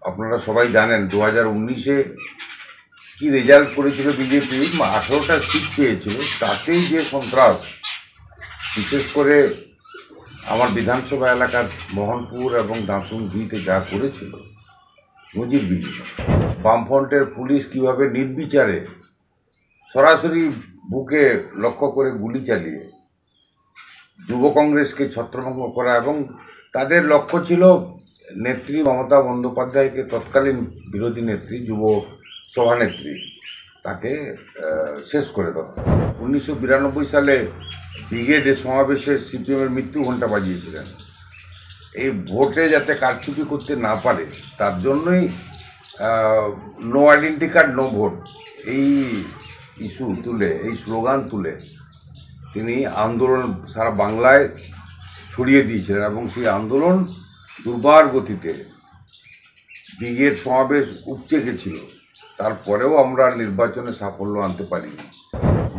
আপনারা সবাই জানেন 2019-এ কি রেজাল্ট করেছিল বিজেপি, 18টা সিট পেয়েছিল। তাতেই যে সন্ত্রাস, বিশেষ করে আমার বিধানসভা এলাকার মোহনপুর এবং দাঁতুন দুইতে যা করেছিল নজিরবিহীন। বামফ্রন্টের পুলিশ কীভাবে নির্বিচারে সরাসরি বুকে লক্ষ্য করে গুলি চালিয়ে যুব কংগ্রেসকে ছত্রভঙ্গ করা, এবং তাদের লক্ষ্য ছিল নেত্রী মমতা বন্দ্যোপাধ্যায়কে, তৎকালীন বিরোধী নেত্রী, যুব সভানেত্রী, তাকে শেষ করে দেওয়া। 1992 সালে ব্রিগেডে সমাবেশে সিপিএমের মৃত্যু ঘণ্টা বাজিয়েছিলেন। এই ভোটে যাতে কারচুপি করতে না পারে তার জন্যই no identity card no vote এই ইস্যু তুলে, এই স্লোগান তুলে তিনি আন্দোলন সারা বাংলায় ছড়িয়ে দিয়েছিলেন, এবং সেই আন্দোলন দুর্বার গতিতে ব্রিগেড সমাবেশ উপচে গেছিল। তারপরেও আমরা নির্বাচনে সাফল্য আনতে পারিনি।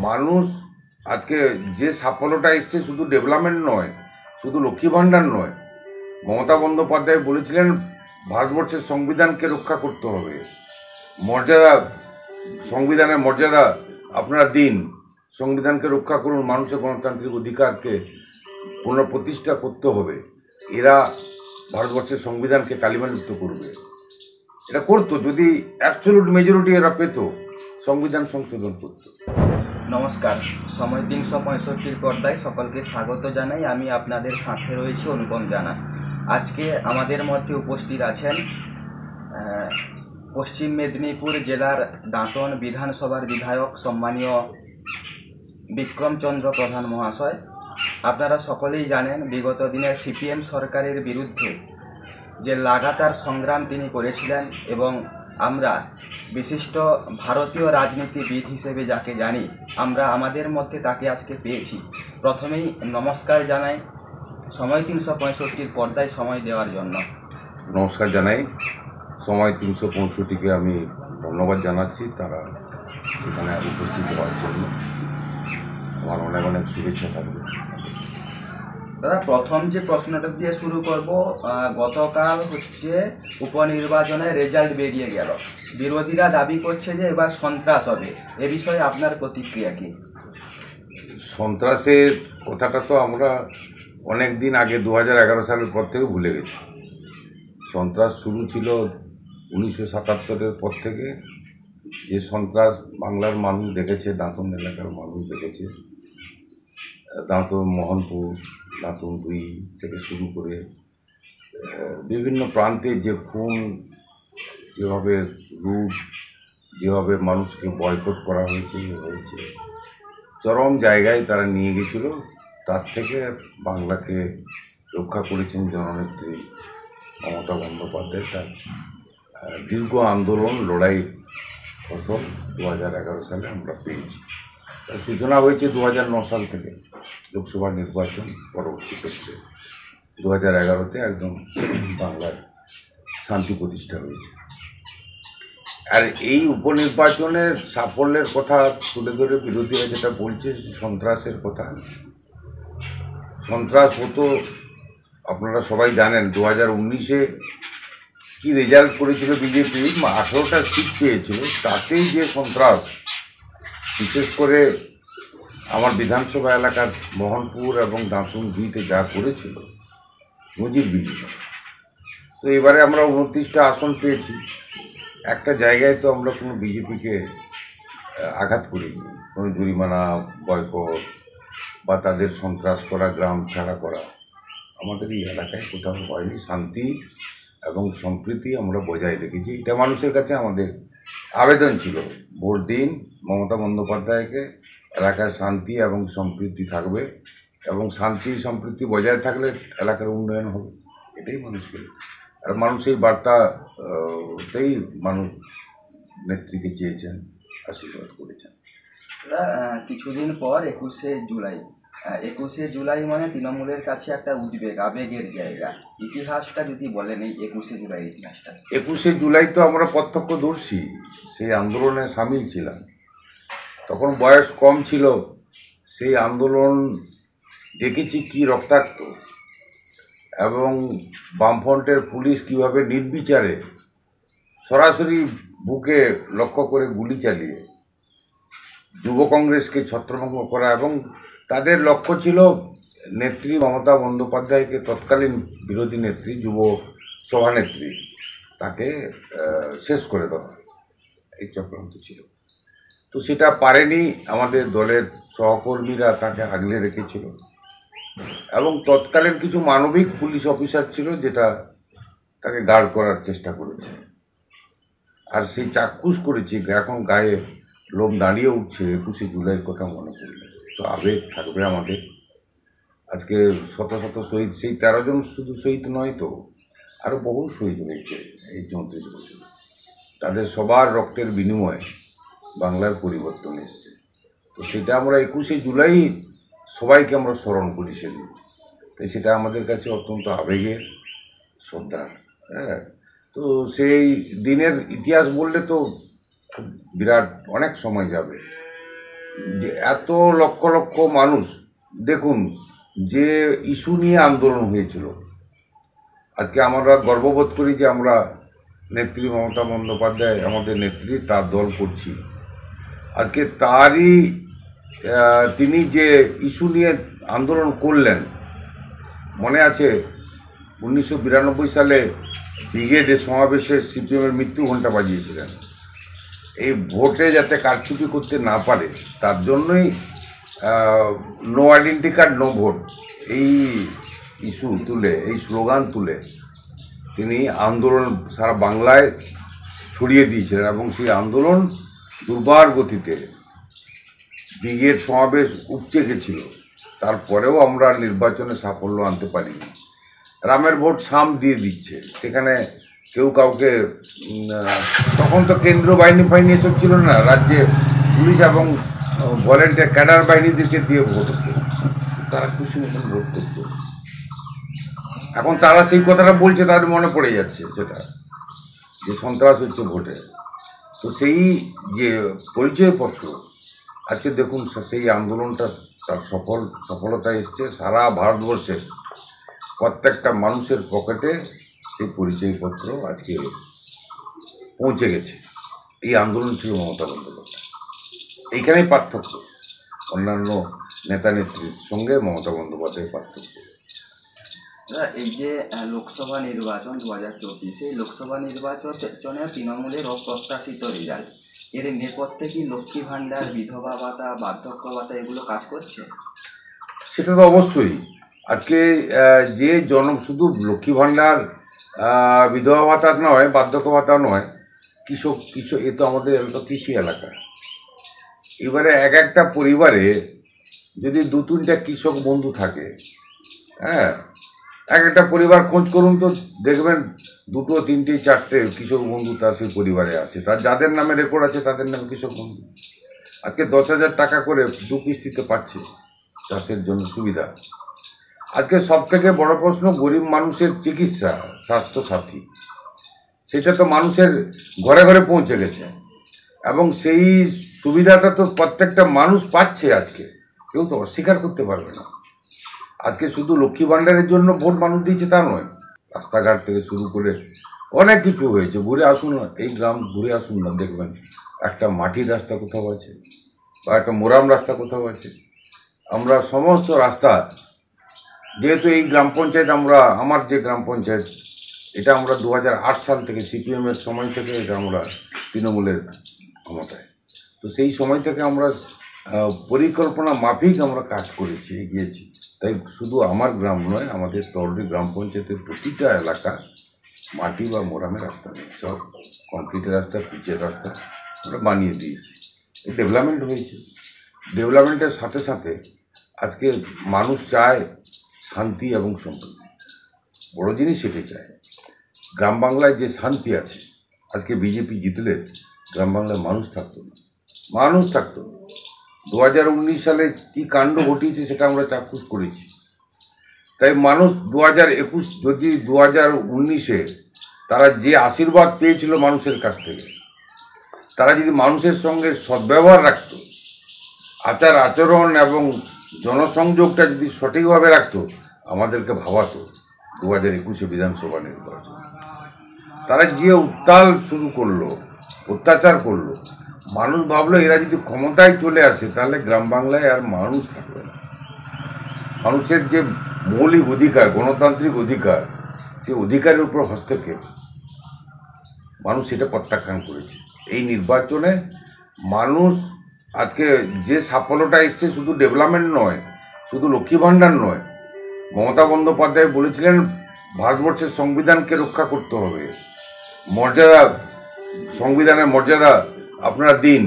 মানুষ আজকে যে সাফল্যটা এসছে শুধু ডেভেলপমেন্ট নয়, শুধু লক্ষ্মী ভাণ্ডার নয়। মমতা বন্দ্যোপাধ্যায় বলেছিলেন ভারতবর্ষের সংবিধানকে রক্ষা করতে হবে, মর্যাদা, সংবিধানের মর্যাদা আপনারা দিন, সংবিধানকে রক্ষা করুন, মানুষের গণতান্ত্রিক অধিকারকে পুনঃপ্রতিষ্ঠা করতে হবে। এরা ভারতবর্ষের সংবিধানকে কালিমালিপ্ত করবে। এটা করতো যদি অ্যাবসলিউট মেজরিটি এরা পেত, সংবিধান সংশোধন করত। নমস্কার, সময় 365-র পর্দায় সকলকে স্বাগত জানাই। আমি আপনাদের সাথে রয়েছি অনুপম জানা। আজকে আমাদের মধ্যে উপস্থিত আছেন পশ্চিম মেদিনীপুর জেলার দাঁতন বিধানসভার বিধায়ক সম্মানীয় বিক্রমচন্দ্র প্রধান মহাশয়। আপনারা সকলেই জানেন বিগত দিনের সিপিএম সরকারের বিরুদ্ধে যে লাগাতার সংগ্রাম তিনি করেছিলেন, এবং আমরা বিশিষ্ট ভারতীয় রাজনীতিবিদ হিসেবে যাকে জানি, আমরা আমাদের মধ্যে তাকে আজকে পেয়েছি। প্রথমেই নমস্কার জানাই সময় 365-র পর্দায় সময় দেওয়ার জন্য। নমস্কার জানাই সময় 365-কে আমি ধন্যবাদ জানাচ্ছি তারা এখানে উপস্থিত হওয়ার জন্য। আমার অনেক অনেক শুভেচ্ছা থাকবে। দাদা, প্রথম যে প্রশ্নটা দিয়ে শুরু করব, গতকাল হচ্ছে উপনির্বাচনের রেজাল্ট বেরিয়ে গেল। বিরোধীরা দাবি করছে যে এবার সন্ত্রাস হবে, এ বিষয়ে আপনার প্রতিক্রিয়া কি? সন্ত্রাসের কথাটা তো আমরা অনেক দিন আগে 2011 সালের পর থেকে ভুলে গেছি। সন্ত্রাস শুরু ছিল 1977-এর পর থেকে। যে সন্ত্রাস বাংলার মানুষ দেখেছে, দাঁতন এলাকার মানুষ দেখেছে, দাঁতন মোহনপুর, দাঁতন 2 থেকে শুরু করে বিভিন্ন প্রান্তে যে খুন, যেভাবে লুট, যেভাবে মানুষকে বয়কট করা হয়েছে, চরম জায়গায় তারা নিয়ে গেছিল। তার থেকে বাংলাকে রক্ষা করেছেন জননেত্রী মমতা বন্দ্যোপাধ্যায়। তার দীর্ঘ আন্দোলন, লড়াই ফসল 2011 সালে আমরা পেয়েছি। তার সূচনা হয়েছে 2009 সাল থেকে। লোকসভা নির্বাচন পরবর্তী ক্ষেত্রে 2011-তে একদম বাংলার শান্তি প্রতিষ্ঠা হয়েছে। আর এই উপনির্বাচনের সাফল্যের কথা তুলে ধরে বিরোধীরা যেটা বলছে সন্ত্রাসের কথা, সন্ত্রাস হতো, আপনারা সবাই জানেন 2019-এ কি রেজাল্ট করেছিল বিজেপি, 18টা সিট পেয়েছিল। তাতেই যে সন্ত্রাস, বিশেষ করে আমার বিধানসভা এলাকার মোহনপুর এবং দাঁতুন দুইতে যা করেছিল নজিরবিহীন। তো এবারে আমরা 29টা আসন পেয়েছি। একটা জায়গায় তো আমরা কোনো বিজেপিকে আঘাত করিনি, কোনো জরিমানা, বয়কট বা তাদের সন্ত্রাস করা, গ্রাম ছাড়া করা আমাদের এই এলাকায় কোথাও হয়নি। শান্তি এবং সম্প্রীতি আমরা বজায় রেখেছি। এটা মানুষের কাছে আমাদের আবেদন ছিল, ভোট দিন মমতা বন্দ্যোপাধ্যায়কে, এলাকায় শান্তি এবং সম্প্রীতি থাকবে, এবং শান্তি সম্প্রীতি বজায় থাকলে এলাকার উন্নয়ন হবে। এটাই মানুষকে, আর মানুষ এই বার্তাতেই মানুষ নেত্রীকে চেয়েছেন, আশীর্বাদ করেছেন। কিছুদিন পর 21শে জুলাই মানে তৃণমূলের কাছে একটা উদ্বেগ, আবেগের জায়গা। ইতিহাসটা যদি বলেন এই 21শে জুলাই ইতিহাসটা। 21শে জুলাই তো আমরা প্রত্যক্ষদর্শী, সেই আন্দোলনে সামিল ছিলাম। তখন বয়স কম ছিল, সেই আন্দোলন দেখেছি কি রক্তাক্ত, এবং বামফ্রন্টের পুলিশ কীভাবে নির্বিচারে সরাসরি বুকে লক্ষ্য করে গুলি চালিয়ে যুব কংগ্রেসকে ছত্রভঙ্গ করা, এবং তাদের লক্ষ্য ছিল নেত্রী মমতা বন্দ্যোপাধ্যায়কে, তৎকালীন বিরোধী নেত্রী, যুব সভানেত্রী, তাকে শেষ করে দেওয়া। এই চক্রান্ত ছিল। তো সেটা পারেনি, আমাদের দলের সহকর্মীরা তাকে আগলে রেখেছিল, এবং তৎকালীন কিছু মানবিক পুলিশ অফিসার ছিল যেটা তাকে গার্ড করার চেষ্টা করেছে। আর সেই চাক্ষুষ করেছি, এখন গায়ে লোম দাঁড়িয়ে উঠছে 21শে জুলাইয়ের কথা মনে করলে। তো আবেগ থাকবে আমাদের। আজকে শত শত শহীদ, সেই 13 জন শুধু শহীদ নয় তো, আরও বহু শহীদ হয়েছে এই 34 বছর। তাদের সবার রক্তের বিনিময়ে বাংলার পরিবর্তন এসেছে। তো সেটা আমরা 21শে জুলাই সবাইকে আমরা স্মরণ করি সেদিন। তাই সেটা আমাদের কাছে অত্যন্ত আবেগের, শ্রদ্ধার। হ্যাঁ, তো সেই দিনের ইতিহাস বললে তো খুব বিরাট অনেক সময় যাবে। যে এত লক্ষ লক্ষ মানুষ, দেখুন যে ইস্যু নিয়ে আন্দোলন হয়েছিল, আজকে আমরা গর্ববোধ করি যে আমরা নেত্রী মমতা বন্দ্যোপাধ্যায় আমাদের নেত্রী, তার দল করছি। আজকে তারই তিনি যে ইস্যু নিয়ে আন্দোলন করলেন, মনে আছে 1992 সালে ব্রিগেডে সমাবেশে সিপিএমের মৃত্যু ঘণ্টা বাজিয়েছিলেন। এই ভোটে যাতে কারচুপি করতে না পারে তার জন্যই no identity card no vote, এই ইস্যু তুলে, এই স্লোগান তুলে তিনি আন্দোলন সারা বাংলায় ছড়িয়ে দিয়েছিলেন, এবং সেই আন্দোলন দুর্বার গতিতে ব্রিগেড সমাবেশ উপচে গেছিল। তারপরেও আমরা নির্বাচনে সাফল্য আনতে পারিনি। রামের ভোট সাম দিয়ে দিচ্ছে, সেখানে কেউ কাউকে, তখন তো কেন্দ্র বাহিনী ফাহিনী এসব ছিল না, রাজ্যে পুলিশ এবং ভলেন্টিয়ার ক্যাডার বাহিনীদেরকে দিয়ে ভোট হতো, তারা খুশি মতন ভোট করত। এখন তারা সেই কথাটা বলছে, তাদের মনে পড়ে যাচ্ছে সেটা, যে সন্ত্রাস হচ্ছে ভোটে। তো সেই যে পরিচয়পত্র, আজকে দেখুন সেই আন্দোলনটা তার সফলতা এসছে। সারা ভারতবর্ষে প্রত্যেকটা মানুষের পকেটে সেই পরিচয়পত্র আজকে পৌঁছে গেছে। এই আন্দোলন ছিল মমতা বন্দ্যোপাধ্যায়। এইখানেই পার্থক্য, অন্যান্য নেতা নেত্রীর সঙ্গে মমতা বন্দ্যোপাধ্যায়ের পার্থক্য। এই যে লোকসভা নির্বাচন 2024, এই লোকসভা নির্বাচনে তৃণমূলের অপ্রত্যাশিত রেজাল্ট, এর নেপথ্যে কি লক্ষ্মী ভাণ্ডার, বিধবা ভাতা, বার্ধক্য ভাতা এগুলো কাজ করছে? সেটা তো অবশ্যই। আজকে যে শুধু লক্ষ্মী ভাণ্ডার, বিধবা ভাতা নয়, বার্ধক্য ভাতা নয়, কৃষক, এ তো আমাদের এলাকা কৃষি এলাকা। এবারে এক একটা পরিবারে যদি 2-3টা কৃষক বন্ধু থাকে, হ্যাঁ, এক একটা পরিবার খোঁজ করুন তো দেখবেন 2, 3, 4টে কৃষক বন্ধু তার সেই পরিবারে আছে। তার যাদের নামে রেকর্ড আছে তাদের নামে কৃষক বন্ধু। আজকে 10,000 টাকা করে 2 কিস্তিতে পাচ্ছে চাষের জন্য সুবিধা। আজকে সব থেকে বড় প্রশ্ন গরিব মানুষের চিকিৎসা, স্বাস্থ্যসাথী, সেটা তো মানুষের ঘরে ঘরে পৌঁছে গেছে, এবং সেই সুবিধাটা তো প্রত্যেকটা মানুষ পাচ্ছে। আজকে কেউ তো অস্বীকার করতে পারবে না। আজকে শুধু লক্ষ্মী ভাণ্ডারের জন্য ভোট মানুষ দিয়েছে তা নয়, রাস্তাঘাট থেকে শুরু করে অনেক কিছু হয়েছে। ঘুরে আসুন না, এই গ্রাম ঘুরে আসুন না, দেখবেন একটা মাটির রাস্তা কোথাও আছে বা একটা মোরাম রাস্তা কোথাও আছে। আমরা সমস্ত রাস্তা, যেহেতু এই গ্রাম পঞ্চায়েত, আমার যে গ্রাম পঞ্চায়েত, এটা আমরা 2008 সাল থেকে, সিপিএমের সময় থেকে এটা আমরা তৃণমূলের ক্ষমতায়, তো সেই সময় থেকে আমরা পরিকল্পনা মাফিক আমরা কাজ করেছি, এগিয়েছি। তাই শুধু আমার গ্রাম নয়, আমাদের তরুণী গ্রাম পঞ্চায়েতের প্রতিটা এলাকা মাটি বা মোরামের রাস্তা নেই, সব কংক্রিটের রাস্তা, পিচের রাস্তা আমরা বানিয়ে দিয়েছি। এই ডেভেলপমেন্ট হয়েছে। ডেভেলপমেন্টের সাথে সাথে আজকে মানুষ চায় শান্তি এবং সম্প্রীতি, বড় জিনিস সেটাই চায়। গ্রাম বাংলায় যে শান্তি আছে, আজকে বিজেপি জিতলে গ্রাম বাংলায় মানুষ থাকতো না। 2019 সালে কী কাণ্ড ঘটিয়েছে সেটা আমরা চাক্ষুষ করেছি। তাই মানুষ 2021, যদি 2019-এ তারা যে আশীর্বাদ পেয়েছিল মানুষের কাছ থেকে, তারা যদি মানুষের সঙ্গে সদ্ব্যবহার রাখত, আচার আচরণ এবং জনসংযোগটা যদি সঠিকভাবে রাখত, আমাদেরকে ভাবাতো 2021-এ বিধানসভা নির্বাচন। তারা যে উত্তাল শুরু করলো, অত্যাচার করলো, মানুষ ভাবলো এরা যদি ক্ষমতায় চলে আসে তাহলে গ্রাম বাংলায় আর মানুষ থাকবে না। মানুষের যে মৌলিক অধিকার, গণতান্ত্রিক অধিকার, সে অধিকারের উপর হস্তক্ষেপ, মানুষ সেটা প্রত্যাখ্যান করেছে। এই নির্বাচনে মানুষ আজকে যে সাফল্যটা এসছে, শুধু ডেভেলপমেন্ট নয়, শুধু লক্ষ্মী ভাণ্ডার নয়, মমতা বন্দ্যোপাধ্যায় বলেছিলেন ভারতবর্ষের সংবিধানকে রক্ষা করতে হবে, মর্যাদা, সংবিধানের মর্যাদা আপনারা দিন,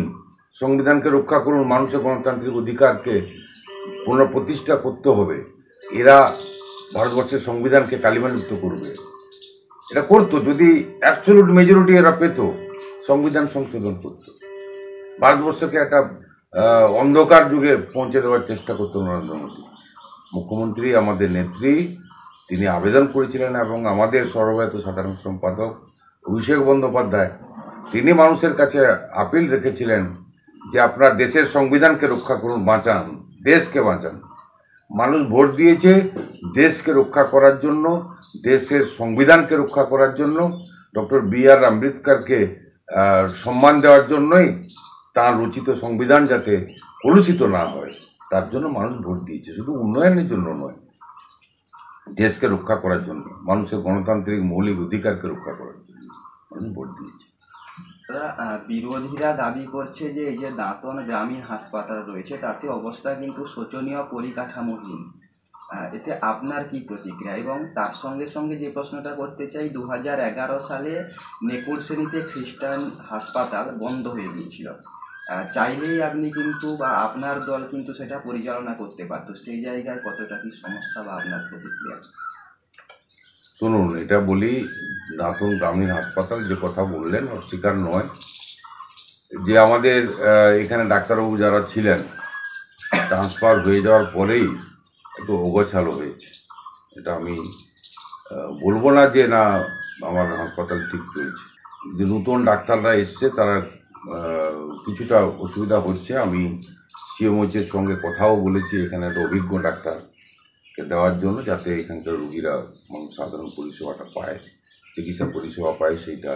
সংবিধানকে রক্ষা করুন, মানুষের গণতান্ত্রিক অধিকারকে পুনঃপ্রতিষ্ঠা করতে হবে। এরা ভারতবর্ষের সংবিধানকে কালিমালিপ্ত করবে, এটা করতো যদি অ্যাবসলিউট মেজরিটি এরা পেত, সংবিধান সংশোধন করত, ভারতবর্ষকে একটা অন্ধকার যুগে পৌঁছে দেওয়ার চেষ্টা করতো নরেন্দ্র মোদী। মুখ্যমন্ত্রী, আমাদের নেত্রী, তিনি আবেদন করেছিলেন এবং আমাদের সর্বভারতীয় সাধারণ সম্পাদক অভিষেক বন্দ্যোপাধ্যায় তিনি মানুষের কাছে আপিল রেখেছিলেন যে আপনারা দেশের সংবিধানকে রক্ষা করুন, বাঁচান, দেশকে বাঁচান। মানুষ ভোট দিয়েছে দেশকে রক্ষা করার জন্য, দেশের সংবিধানকে রক্ষা করার জন্য, ডক্টর বি.আর. আম্বেদকরকে সম্মান দেওয়ার জন্যই, তাঁর রচিত সংবিধান যাতে কলুষিত না হয় তার জন্য মানুষ ভোট দিয়েছে, শুধু উন্নয়নের জন্য নয়, দেশকে রক্ষা করার জন্য, মানুষের গণতান্ত্রিক মৌলিক অধিকারকে রক্ষা করার জন্য মানুষ ভোট দিয়েছে। বিরোধীরা দাবি করছে যে এই যে দাঁতন গ্রামীণ হাসপাতাল রয়েছে তাতে অবস্থা কিন্তু শোচনীয়, পরিকাঠামোহীন। এতে আপনার কি প্রতিক্রিয়া? এবং তার সঙ্গে সঙ্গে যে প্রশ্নটা করতে চাই, 2011 সালে নেকুরশ্রেণীতে খ্রিস্টান হাসপাতাল বন্ধ হয়ে গিয়েছিল, চাইলেই আপনি কিন্তু বা আপনার দল কিন্তু সেটা পরিচালনা করতে পারত, সেই জায়গায় কতটা কি সমস্যা বা আপনার প্রতিক্রিয়া? শুনুন, এটা বলি, দাঁতন গ্রামীণ হাসপাতাল যে কথা বললেন অস্বীকার নয়, যে আমাদের এখানে ডাক্তারবাবু যারা ছিলেন ট্রান্সফার হয়ে যাওয়ার পরেই একটু অগোছালো হয়েছে। এটা আমি বলবো না যে না আমার হাসপাতাল ঠিক চলছে, যে নতুন ডাক্তাররা এসছে তারা কিছুটা অসুবিধা হচ্ছে। আমি সিএমওচের সঙ্গে কথাও বলেছি এখানে একটা অভিজ্ঞ ডাক্তারকে দেওয়ার জন্য, যাতে এখানকার রুগীরা সাধারণ পরিষেবাটা পায়, চিকিৎসা পরিষেবা পায়। সেইটা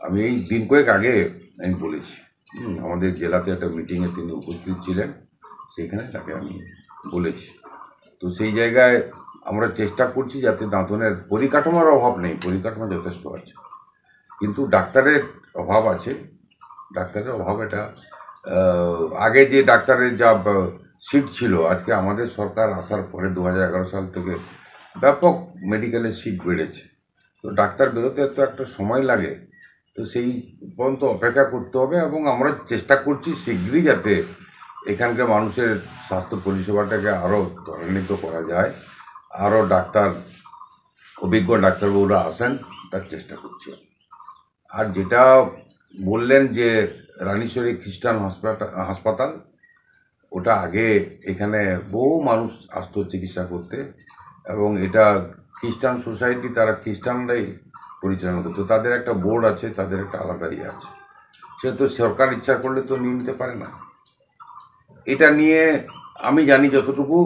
আমি এই দিন কয়েক আগে আমি বলেছি। আমাদের জেলাতে একটা মিটিংয়ে তিনি উপস্থিত ছিলেন, সেখানে তাকে আমি বলেছি। তো সেই জায়গায় আমরা চেষ্টা করছি যাতে দাঁতনের পরিকাঠামোর অভাব নেই, পরিকাঠামো যথেষ্ট আছে, কিন্তু ডাক্তারের অভাব আছে। ডাক্তারের অভাব এটা আগে যে ডাক্তারের যা সিট ছিল, আজকে আমাদের সরকার আসার পরে 2011 সাল থেকে ব্যাপক মেডিকেলের সিট বেড়েছে। তো ডাক্তার বেরোতে তো একটা সময় লাগে, তো সেই পর্যন্ত অপেক্ষা করতে হবে। এবং আমরা চেষ্টা করছি শীঘ্রই যাতে এখানকার মানুষের স্বাস্থ্য পরিষেবাটাকে আরও ত্বরান্বিত করা যায়, আরও ডাক্তার, অভিজ্ঞ ডাক্তারবাবুরা আসেন, তার চেষ্টা করছি। আর যেটা বললেন যে রানীশ্বরী খ্রিস্টান হাসপাতাল, ওটা আগে এখানে বহু মানুষ আসতো চিকিৎসা করতে, এবং এটা খ্রিস্টান সোসাইটি, তারা খ্রিস্টানরাই পরিচালনা করতো, তাদের একটা বোর্ড আছে, তাদের একটা আলাদা ইয়ে আছে, সে তো সরকার ইচ্ছা করলে তো নিয়ে নিতে পারে না। এটা নিয়ে আমি জানি যতটুকু,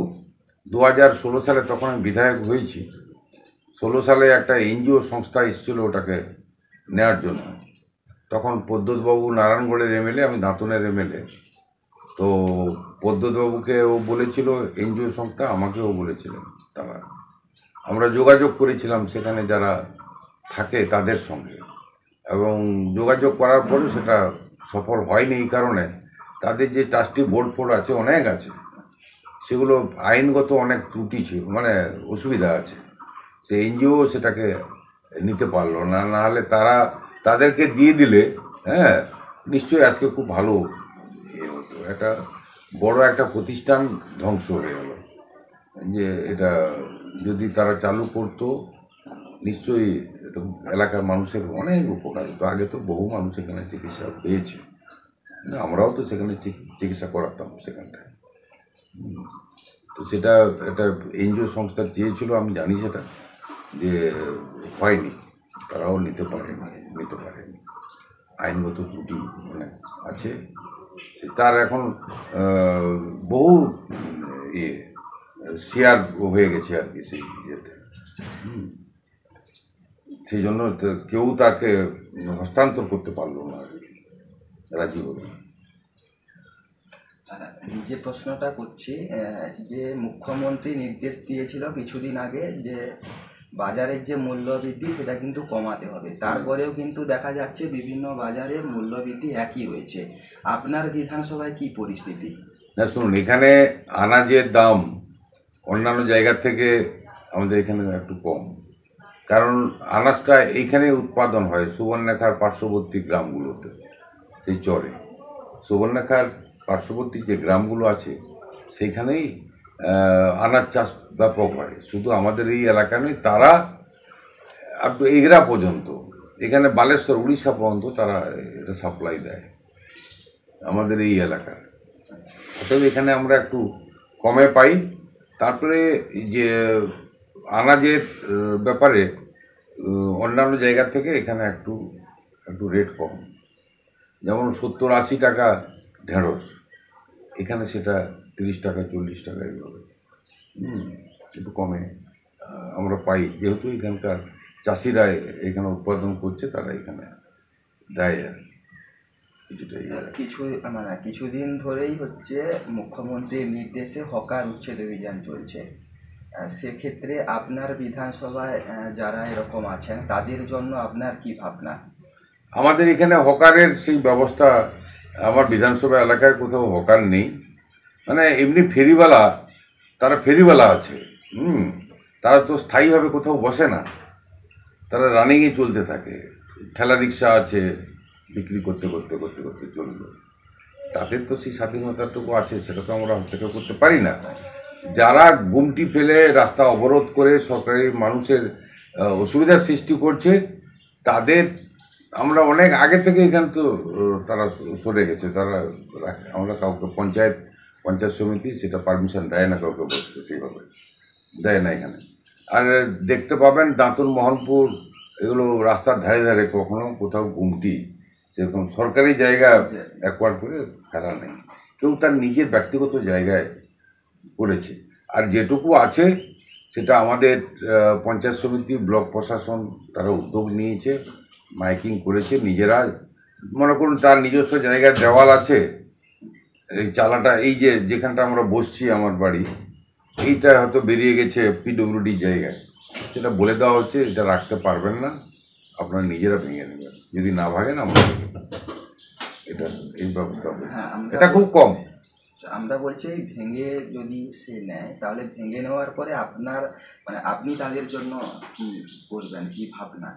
2016 সালে তখন আমি বিধায়ক হয়েছি, 16 সালে একটা এনজিও সংস্থা এসেছিল ওটাকে নেওয়ার জন্য। তখন পদ্মতবাবু নারায়ণগড়ের এমএলএ, আমি দাঁতনের এমএলএ। তো পদ্মতবাবুকে ও বলেছিল এনজিও সংস্থা, আমাকেও বলেছিলেন তারা, আমরা যোগাযোগ করেছিলাম সেখানে যারা থাকে তাদের সঙ্গে, এবং যোগাযোগ করার পরে সেটা সফল হয়নি। এই কারণে তাদের যে ট্রাস্টি বোর্ড ফোর্ড আছে, অনেক আছে, সেগুলো আইনগত অনেক ত্রুটি ছিল, মানে অসুবিধা আছে। সে এনজিও সেটাকে নিতে পারলো না, নাহলে তাদেরকে দিয়ে দিলে নিশ্চয়ই আজকে খুব ভালো হতো। একটা বড় একটা প্রতিষ্ঠান ধ্বংস হয়ে গেল, যে এটা যদি তারা চালু করতো নিশ্চয়ই এটা এলাকার মানুষের অনেক উপকার হতো। আগে তো বহু মানুষ এখানে চিকিৎসা পেয়েছে, আমরাও তো সেখানে চিকিৎসা করাতাম সেখানটায়। তো সেটা একটা এনজিও সংস্থা চেয়েছিল, আমি জানি সেটা, যে হয়নি, তারাও নিতে পারেনি। আইনগত ত্রুটি অনেক আছে, তার এখন বহু শেয়ার হয়ে গেছে আর কি সেই ইয়েতে। সেই জন্য কেউ তাকে হস্তান্তর করতে পারলো না, রাজি হলো না। যে প্রশ্নটা করছি, যে মুখ্যমন্ত্রী নির্দেশ দিয়েছিল কিছুদিন আগে যে বাজারের যে মূল্য বৃদ্ধি সেটা কিন্তু কমাতে হবে, তারপরেও কিন্তু দেখা যাচ্ছে বিভিন্ন বাজারে মূল্য বৃদ্ধি একই রয়েছে। আপনার বিধানসভায় কি পরিস্থিতি? না শুনুন, এখানে আনাজের দাম অন্যান্য জায়গার থেকে আমাদের এখানে একটু কম, কারণ আনাজটা এইখানে উৎপাদন হয় সুবর্ণরেখার পার্শ্ববর্তী গ্রামগুলোতে, সেই চরে সুবর্ণরেখার পার্শ্ববর্তী যে গ্রামগুলো আছে সেইখানেই আনাজ চাষ ব্যাপক হয়। শুধু আমাদের এই এলাকা নয়, তারা একটু এগরা পর্যন্ত, এখানে বালেশ্বর উড়িষ্যা পর্যন্ত তারা এটা সাপ্লাই দেয় আমাদের এই এলাকায়। অতএব এখানে আমরা একটু কমে পাই। তারপরে যে আনাজের ব্যাপারে অন্যান্য জায়গা থেকে এখানে একটু একটু রেট কম, যেমন 70-80 টাকা ঢেঁড়স, এখানে সেটা 30 টাকা 40 টাকা এইভাবে একটু কমে আমরা পাই, যেহেতু এখানকার চাষিরা এখানে উৎপাদন করছে, তারা এখানে দেয় আর কিছুটাই। কিছুদিন ধরেই হচ্ছে মুখ্যমন্ত্রীর নির্দেশে হকার উচ্ছেদ অভিযান চলছে। সেক্ষেত্রে আপনার বিধানসভায় যারা এরকম আছেন তাদের জন্য আপনার কি ভাবনা? আমাদের এখানে হকারের সেই ব্যবস্থা, আমার বিধানসভা এলাকায় কোথাও হকার নেই। মানে এমনি ফেরিওয়ালা, তারা ফেরিওয়ালা আছে, তারা তো স্থায়ীভাবে কোথাও বসে না, তারা রানিংয়ে চলতে থাকে। ঠেলা রিক্সা আছে, বিক্রি করতে করতে করতে করতে চলবে। তাদের তো সেই স্বাধীনতাটুকু আছে, সেটা তো আমরা হস্তক্ষেপ করতে পারি না। যারা গুমটি ফেলে রাস্তা অবরোধ করে সরকারি মানুষের অসুবিধার সৃষ্টি করছে, তাদের আমরা অনেক আগে থেকে এখানে তো তারা সরে গেছে। তারা আমরা কাউকে পঞ্চায়েত সমিতি সেটা পারমিশন দেয় না কাউকে বসতে, সেইভাবে দেয় না এখানে। আর দেখতে পাবেন দাঁতুন, মোহনপুর, এগুলো রাস্তার ধারে ধারে কখনো কোথাও গুমটি সেরকম সরকারি জায়গা অ্যাকোয়ার করে ফেলা নেই। কেউ তার নিজের ব্যক্তিগত জায়গায় করেছে। আর যেটুকু আছে সেটা আমাদের পঞ্চায়েত সমিতি, ব্লক প্রশাসন তারা উদ্যোগ নিয়েছে, মাইকিং করেছে নিজেরা। মনে করুন তার নিজস্ব জায়গায় দেওয়াল আছে, এই চালাটা এই যে যেখানটা আমরা বসছি আমার বাড়ি, এইটা হয়তো বেরিয়ে গেছে পিডব্লিউডি জায়গায়, সেটা বলে দেওয়া হচ্ছে এটা রাখতে পারবেন না, আপনারা নিজেরা ভেঙে নেবেন, যদি না ভাগেন আমরা ভেঙে নেব। এটা এই ব্যবস্থা এটা খুব কম। আমরা বলছি ভেঙে যদি সে নেয় তাহলে ভেঙে নেওয়ার পরে আপনার আপনি তাদের জন্য কি করবেন, কি ভাবনা?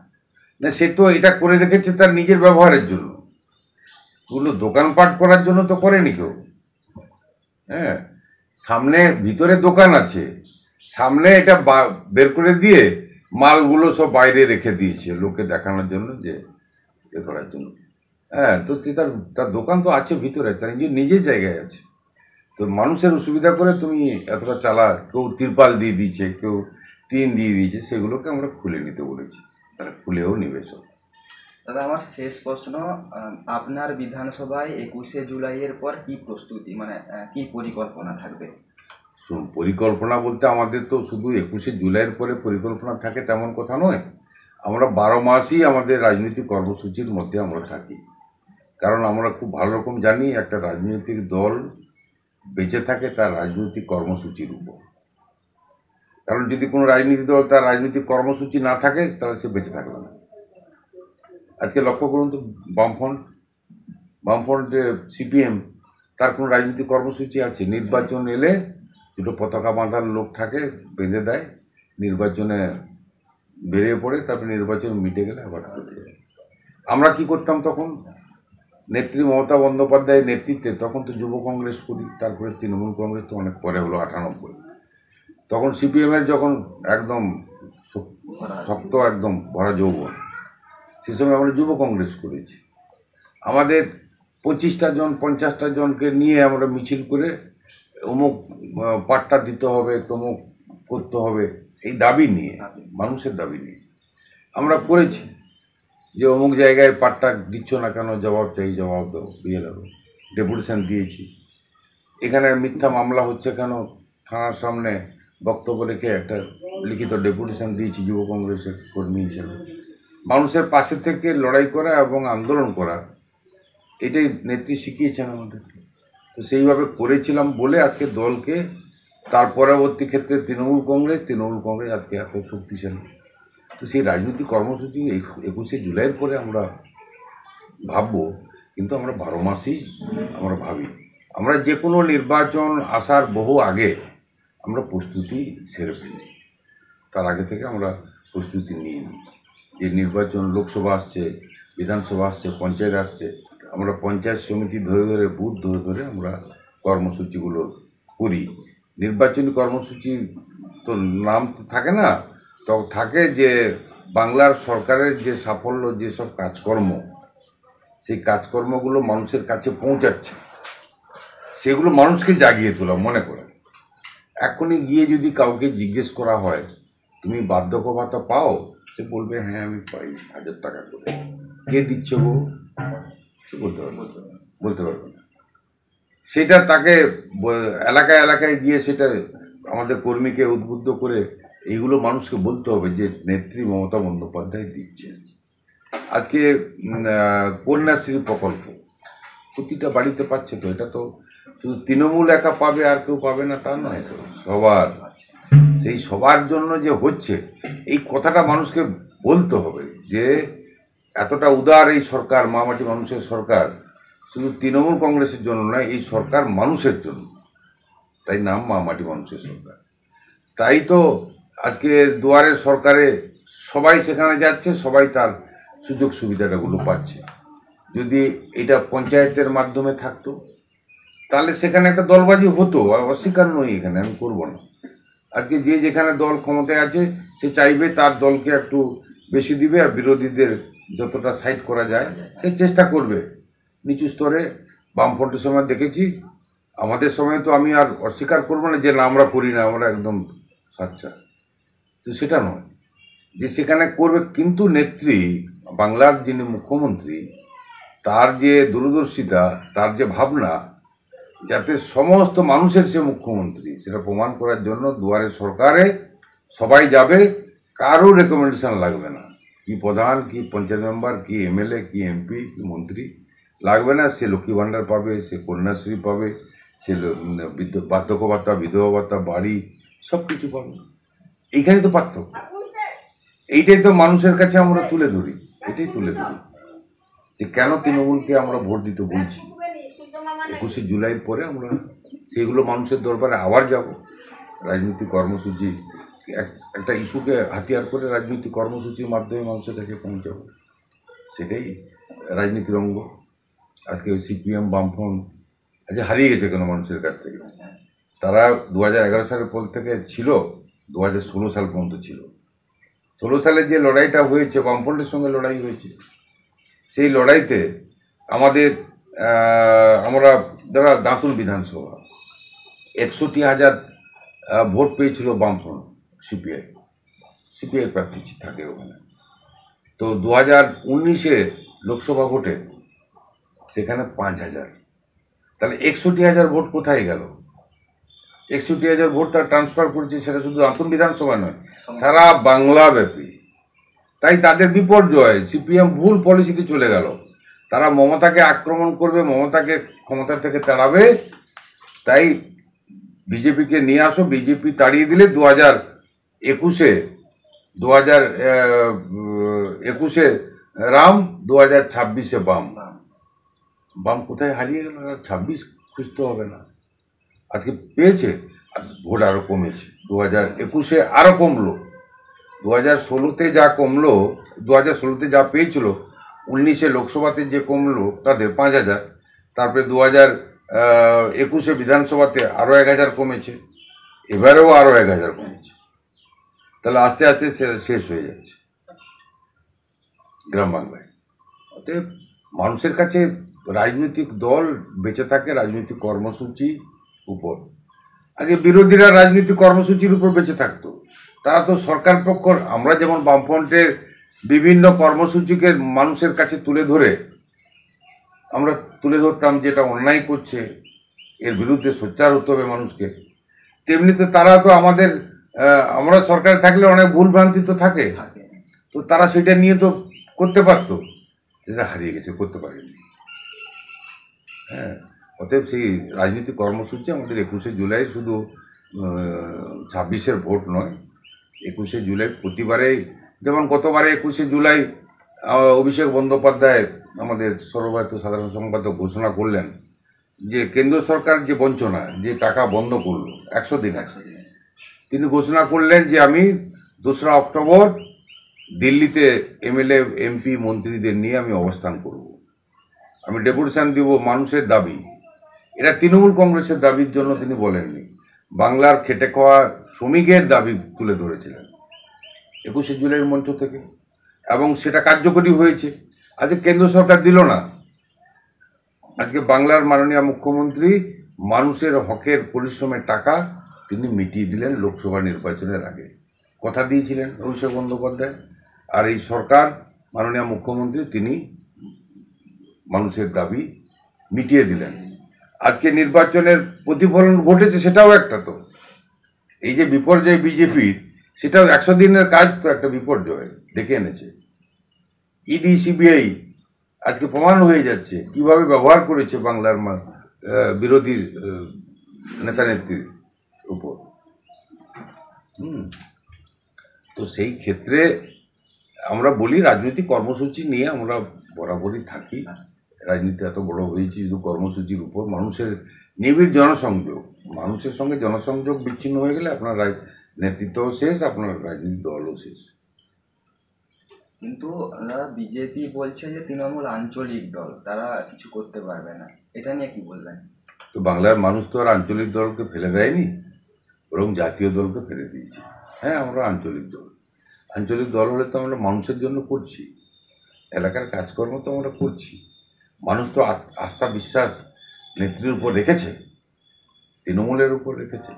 না, সে তো এটা করে রেখেছে তার নিজের ব্যবহারের জন্য, ওগুলো দোকানপাট করার জন্য তো করেনি কেউ। হ্যাঁ, সামনে ভিতরে দোকান আছে, সামনে এটা বের করে দিয়ে মালগুলো সব বাইরে রেখে দিয়েছে লোকে দেখানোর জন্য, যে এ করার জন্য। হ্যাঁ, তো তার দোকান তো আছে ভিতরে, তার নিজের জায়গায় আছে। তো মানুষের অসুবিধা করে তুমি এতটা চালা, কেউ তিরপাল দিয়ে দিয়েছে, কেউ টিন দিয়ে দিয়েছে, সেগুলোকে আমরা খুলে নিতে বলেছি, তারা খুলেও নিবে সব। দাদা, আমার শেষ প্রশ্ন, আপনার বিধানসভায় 21শে জুলাইয়ের পর কি প্রস্তুতি, কি পরিকল্পনা থাকবে? পরিকল্পনা বলতে আমাদের তো শুধু 21শে জুলাইয়ের পরে পরিকল্পনা থাকে তেমন কথা নয়। আমরা 12 মাসই আমাদের রাজনৈতিক কর্মসূচির মধ্যে আমরা থাকি, কারণ আমরা খুব ভালো রকম জানি একটা রাজনৈতিক দল বেঁচে থাকে তার রাজনৈতিক কর্মসূচির উপর। কারণ যদি কোনো রাজনৈতিক দল তার রাজনৈতিক কর্মসূচি না থাকে তাহলে সে বেঁচে থাকবে না। আজকে লক্ষ্য করুন তো, বামফ্রন্ট সিপিএম, তার কোনো রাজনৈতিক কর্মসূচি আছে? নির্বাচন এলে দুটো পতাকা বাঁধার লোক থাকে, বেঁধে দেয়, নির্বাচনে বেরিয়ে পড়ে, তারপরে নির্বাচন মিটে গেলে আবার চলে যায়। আমরা কি করতাম তখন? নেত্রী মমতা বন্দ্যোপাধ্যায়ের নেতৃত্বে তখন তো যুব কংগ্রেস করি, তারপরে তৃণমূল কংগ্রেস তো অনেক পরে হলো 98। তখন সিপিএমের যখন একদম শক্ত একদম ভরা যৌবন, সে সময় আমরা যুব কংগ্রেস করেছি। আমাদের 25টা জন 50টা জনকে নিয়ে আমরা মিছিল করে অমুক পাট্টা দিতে হবে, তমুক করতে হবে, এই দাবি নিয়ে, মানুষের দাবি নিয়ে আমরা করেছি, যে অমুক জায়গায় পাট্টা দিচ্ছ না কেন, জবাব চাই, জবাব দাও, দিয়ে দেবো। ডেপুটেশন দিয়েছি। এখানে মিথ্যা মামলা হচ্ছে কেন, থানার সামনে বক্তব্য রেখে একটা লিখিত ডেপুটেশন দিয়েছি যুব কংগ্রেসের কর্মী হিসেবে। মানুষের পাশে থেকে লড়াই করা এবং আন্দোলন করা, এটাই নেত্রী শিখিয়েছেন আমাদেরকে। তো সেইভাবে করেছিলাম বলে আজকে দলকে, তার পরবর্তী ক্ষেত্রে তৃণমূল কংগ্রেস আজকে এত শক্তিশালী। তো সেই রাজনৈতিক কর্মসূচি 21শে জুলাইয়ের পরে আমরা ভাববো, কিন্তু আমরা 12 মাসই আমরা ভাবি। আমরা যে কোনো নির্বাচন আসার বহু আগে আমরা প্রস্তুতি সেরে ফেলি, তার আগে থেকে আমরা প্রস্তুতি নিয়ে নিই। যে নির্বাচন, লোকসভা আসছে, বিধানসভা আসছে, পঞ্চায়েত আসছে, আমরা পঞ্চায়েত সমিতি ধরে ধরে, বুথ ধরে ধরে আমরা কর্মসূচিগুলো করি। নির্বাচনী কর্মসূচি তো নাম তো থাকে না, তো থাকে যে বাংলার সরকারের যে সাফল্য, যেসব কাজকর্ম, সেই কাজকর্মগুলো মানুষের কাছে পৌঁছাচ্ছে, সেগুলো মানুষকে জাগিয়ে তোলা মনে করে। এখনই গিয়ে যদি কাউকে জিজ্ঞেস করা হয় তুমি বার্ধক্য ভাতা পাও, সে বলবে হ্যাঁ আমি পাই 1000 টাকা করে। কে দিচ্ছে গো? বলতে পারবে না। সেটা তাকে এলাকায় এলাকায় গিয়ে সেটা আমাদের কর্মীকে উদ্বুদ্ধ করে এইগুলো মানুষকে বলতে হবে যে নেত্রী মমতা বন্দ্যোপাধ্যায় দিচ্ছে। আজকে কন্যাশ্রী প্রকল্প প্রতিটা বাড়িতে পাচ্ছে। তো এটা তো শুধু তৃণমূল একা পাবে আর কেউ পাবে না তা নয়, তো সবার, সেই সবার জন্য যে হচ্ছে, এই কথাটা মানুষকে বলতে হবে যে এতটা উদার এই সরকার, মামাটি মানুষের সরকার, শুধু তৃণমূল কংগ্রেসের জন্য নয়, এই সরকার মানুষের জন্য, তাই নাম মামাটি মানুষের সরকার। তাই তো আজকে দুয়ারের সরকারে সবাই সেখানে যাচ্ছে, সবাই তার সুযোগ সুবিধাটাগুলো পাচ্ছে। যদি এটা পঞ্চায়েতের মাধ্যমে থাকতো তাহলে সেখানে একটা দলবাজি হতো, অস্বীকার নই, এখানে আমি করবো না। আজকে যে যেখানে দল ক্ষমতায় আছে সে চাইবে তার দলকে একটু বেশি দিবে, আর বিরোধীদের যতটা সাইড করা যায় সে চেষ্টা করবে। নিচু স্তরে বামফ্রন্টের সময় দেখেছি, আমাদের সময় তো আমি আর অস্বীকার করবো না যে না আমরা করি না, আমরা একদম সাচ্চা, তো সেটা নয় যে সেখানে করবে। কিন্তু নেত্রী, বাংলার যিনি মুখ্যমন্ত্রী, তার যে দূরদর্শিতা, তার যে ভাবনা, যাতে সমস্ত মানুষের সে মুখ্যমন্ত্রী, সেটা প্রমাণ করার জন্য দুয়ারে সরকারে সবাই যাবে, কারো রেকমেন্ডেশন লাগবে না। কি প্রধান, কি পঞ্চায়েত মেম্বার, কি এমএলএ, কি এমপি, কি মন্ত্রী লাগবে না। সে লক্ষ্মী ভাণ্ডার পাবে, সে কন্যাশ্রী পাবে, সে বার্ধক্য ভাতা, বিধবা ভাতা, বাড়ি, সব কিছু পাবে। এইখানে তো পার্থক্য। এইটাই তো মানুষের কাছে আমরা তুলে ধরি, এটাই তুলে ধরি যে কেন তৃণমূলকে আমরা ভোট দিতে বলছি। 21শে জুলাইয়ের পরে আমরা সেগুলো মানুষের দরবারে আবার যাব। রাজনৈতিক কর্মসূচি, একটা ইস্যুকে হাতিয়ার করে রাজনৈতিক কর্মসূচির মাধ্যমে মানুষের কাছে পৌঁছাবো, সেটাই রাজনীতির অঙ্গ। আজকে সিপিএম, বামফ্রন্ট আজকে হারিয়ে গেছে কেন মানুষের কাছ থেকে? তারা 2011 সালের পর থেকে ছিল, 2016 সাল পর্যন্ত ছিল। 16 সালের যে লড়াইটা হয়েছে, বামফ্রন্টের সঙ্গে লড়াই হয়েছে, সেই লড়াইতে আমাদের আমরা যারা দাঁতুল বিধানসভা 61,000 ভোট পেয়েছিল বামফ্রন্ট, সিপিআই প্রার্থী থাকে ওখানে। তো 2019-এ লোকসভা ভোটে সেখানে 5,000, তাহলে 61,000 ভোট কোথায় গেল? 61,000 ভোট তার ট্রান্সফার করেছে, সেটা শুধু দাঁতুল বিধানসভা নয়, সারা বাংলা ব্যাপী। তাই তাদের বিপর্যয়, সিপিএম ভুল পলিসিতে চলে গেল। তারা মমতাকে আক্রমণ করবে, মমতাকে ক্ষমতা থেকে তাড়াবে, তাই বিজেপিকে নিয়ে আসো, বিজেপি তাড়িয়ে দিলে 2021-এ রাম, 2026-এ বাম। বাম কোথায় হারিয়ে গেল? 26 খুঁজতে হবে না, আজকে পেয়েছে। ভোট আরও কমেছে, 2021-এ আরও কমলো, 2016-তে যা কমলো, 2016-তে যা পেয়েছিল, 19-এ লোকসভাতে যে কমলো তাদের 5,000, তারপরে 2021-এ বিধানসভাতে আরও 1,000 কমেছে, এবারেও আরও 1,000 কমেছে। তাহলে আস্তে আস্তে শেষ হয়ে যাচ্ছে গ্রাম বাংলায়। অতএব মানুষের কাছে রাজনৈতিক দল বেঁচে থাকে রাজনৈতিক কর্মসূচির উপর। আগে বিরোধীরা রাজনৈতিক কর্মসূচির উপর বেঁচে থাকতো, তারা তো সরকার পক্ষ, আমরা যেমন বামফ্রন্টের বিভিন্ন কর্মসূচিকে মানুষের কাছে তুলে ধরে আমরা তুলে ধরতাম যে এটা অন্যায় করছে, এর বিরুদ্ধে সোচ্চার হতে হবে মানুষকে, তেমনি তো তারা তো আমরা সরকারে থাকলে অনেক ভুল ভ্রান্তি তো থাকে, তো তারা সেটা নিয়ে তো করতে পারতো, সেটা হারিয়ে গেছে, করতে পারেনি। হ্যাঁ, অতএব সেই রাজনৈতিক কর্মসূচি আমাদের 21শে জুলাই শুধু 26-এর ভোট নয়, 21শে জুলাই প্রতিবারেই, যেমন গতবারে 21শে জুলাই অভিষেক বন্দ্যোপাধ্যায় আমাদের সর্বভারতীয় সাধারণ সম্পাদক ঘোষণা করলেন যে কেন্দ্র সরকার যে বঞ্চনা, যে টাকা বন্ধ করলো 100 দিন আছে, তিনি ঘোষণা করলেন যে আমি 2রা অক্টোবর দিল্লিতে এমএলএ এমপি মন্ত্রীদের নিয়ে আমি অবস্থান করব, আমি ডেপুটেশন দিব, মানুষের দাবি। এটা তৃণমূল কংগ্রেসের দাবির জন্য তিনি বলেননি, বাংলার খেটে খাওয়া শ্রমিকের দাবি তুলে ধরেছিলেন 21শে জুলাইয়ের মঞ্চ থেকে, এবং সেটা কার্যকরী হয়েছে। আজকে কেন্দ্র সরকার দিল না, আজকে বাংলার মাননীয় মুখ্যমন্ত্রী মানুষের হকের পরিশ্রমের টাকা তিনি মিটিয়ে দিলেন লোকসভা নির্বাচনের আগে, কথা দিয়েছিলেন অভিষেক বন্দ্যোপাধ্যায়। আর এই সরকার, মাননীয় মুখ্যমন্ত্রী, তিনি মানুষের দাবি মিটিয়ে দিলেন। আজকে নির্বাচনের প্রতিফলন ঘটেছে, সেটাও একটা, তো এই যে বিপর্যয় বিজেপির, সেটাও 100 দিনের কাজ, তো একটা বিপর্যয় ডেকে এনেছে। ইডি সিবিআই আজকে প্রমাণ হয়ে যাচ্ছে কিভাবে ব্যবহার করেছে বাংলার বিরোধী নেতা নেত্রীর উপর। তো সেই ক্ষেত্রে আমরা বলি রাজনৈতিক কর্মসূচি নিয়ে আমরা বরাবরই থাকি। রাজনীতি এত বড় হয়েছে শুধু কর্মসূচির উপর, মানুষের নিবিড় জনসংযোগ, মানুষের সঙ্গে জনসংযোগ বিচ্ছিন্ন হয়ে গেলে আপনার নেতৃত্ব শেষ, আপনার রাজনীতিক দলও শেষ। কিন্তু বিজেপি বলছে যে তৃণমূল আঞ্চলিক দল, তারা কিছু করতে পারবে না, এটা নিয়ে কি বলবেন? তো বাংলার মানুষ তো আর আঞ্চলিক দলকে ফেলে দেয়নি, বরং জাতীয় দলকে ফেলে দিয়েছে। হ্যাঁ, আমরা আঞ্চলিক দল, আঞ্চলিক দল হলে তো আমরা মানুষের জন্য করছি, এলাকার কাজকর্ম তো আমরা করছি। মানুষ তো আস্থা বিশ্বাস নেত্রীর উপর রেখেছে, তৃণমূলের উপর রেখেছে।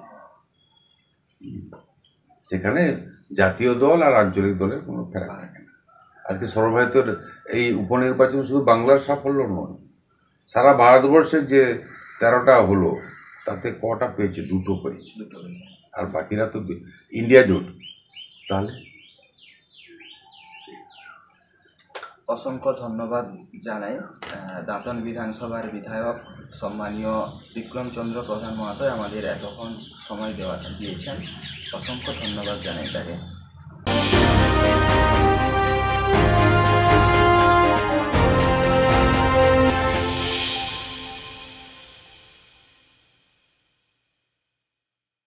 সেখানে জাতীয় দল আর আঞ্চলিক দলের কোনো ফেরা থাকে না। আজকে সর্বভারতীয় এই উপনির্বাচন শুধু বাংলার সাফল্য নয়, সারা ভারতবর্ষের যে 13টা হলো তাতে কটা পেয়েছে? 2টো পেয়েছে, আর বাকিরা তো ইন্ডিয়া জোট। তাহলে অসংখ্য ধন্যবাদ জানাই দাঁতন বিধানসভার বিধায়ক সম্মানীয় বিক্রমচন্দ্র প্রধান মহাশয় আমাদের এতক্ষণ সময় দিয়েছেন। অসংখ্য ধন্যবাদ জানাই তাকে।